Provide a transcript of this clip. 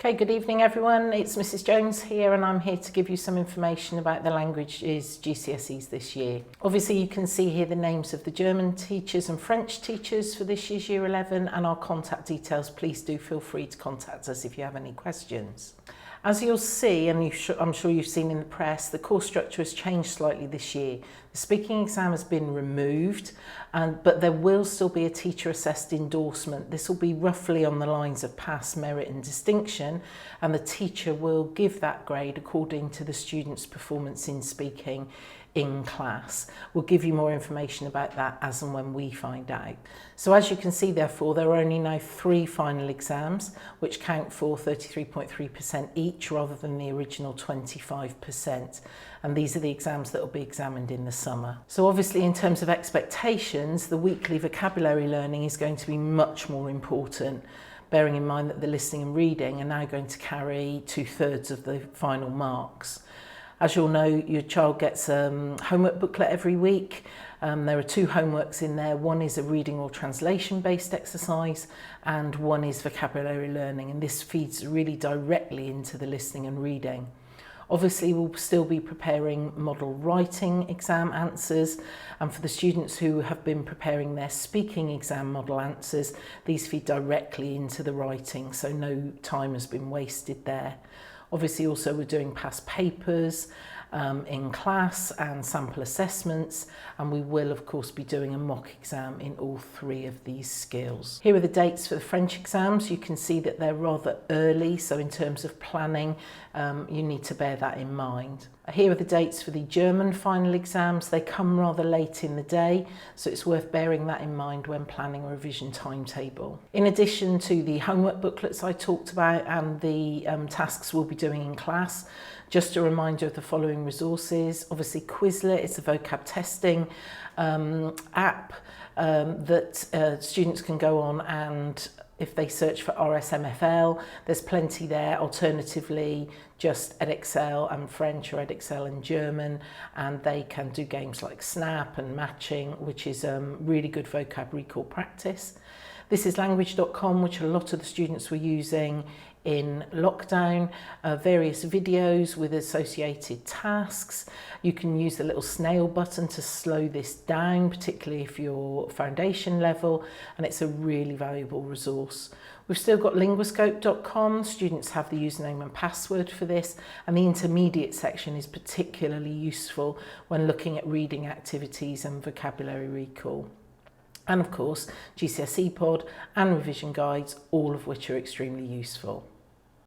Okay, good evening everyone. It's Mrs. Jones here and I'm here to give you some information about the languages GCSEs this year. Obviously you can see here the names of the German teachers and French teachers for this year's Year 11 and our contact details. Please do feel free to contact us if you have any questions. As you'll see, and I'm sure you've seen in the press, the course structure has changed slightly this year. The speaking exam has been removed, but there will still be a teacher assessed endorsement. This will be roughly on the lines of pass, merit and distinction, and the teacher will give that grade according to the student's performance in speaking in class. We'll give you more information about that as and when we find out. So as you can see, therefore, there are only now 3 final exams, which count for 33.3% each rather than the original 25%. And these are the exams that will be examined in the summer. So obviously in terms of expectations, the weekly vocabulary learning is going to be much more important, bearing in mind that the listening and reading are now going to carry 2/3 of the final marks. As you'll know, your child gets a homework booklet every week. There are 2 homeworks in there. One is a reading or translation based exercise and one is vocabulary learning, and this feeds really directly into the listening and reading. Obviously we'll still be preparing model writing exam answers, and for the students who have been preparing their speaking exam model answers, these feed directly into the writing, so no time has been wasted there. Obviously also we're doing past papers in class and sample assessments, and we will of course be doing a mock exam in all 3 of these skills. Here are the dates for the French exams. You can see that they're rather early, so in terms of planning you need to bear that in mind. Here are the dates for the German final exams. They come rather late in the day, so it's worth bearing that in mind when planning a revision timetable. In addition to the homework booklets I talked about and the tasks we'll be doing in class, just a reminder of the following resources. Obviously Quizlet is a vocab testing app that students can go on, and if they search for RSMFL, there's plenty there. Alternatively, just Edexcel and French or Edexcel and German, and they can do games like Snap and Matching, which is really good vocab recall practice. This is language.com, which a lot of the students were using in lockdown, various videos with associated tasks. You can use the little snail button to slow this down, particularly if you're foundation level, and it's a really valuable resource. We've still got linguascope.com. Students have the username and password for this, and the intermediate section is particularly useful when looking at reading activities and vocabulary recall. And of course, GCSE pod and revision guides, all of which are extremely useful.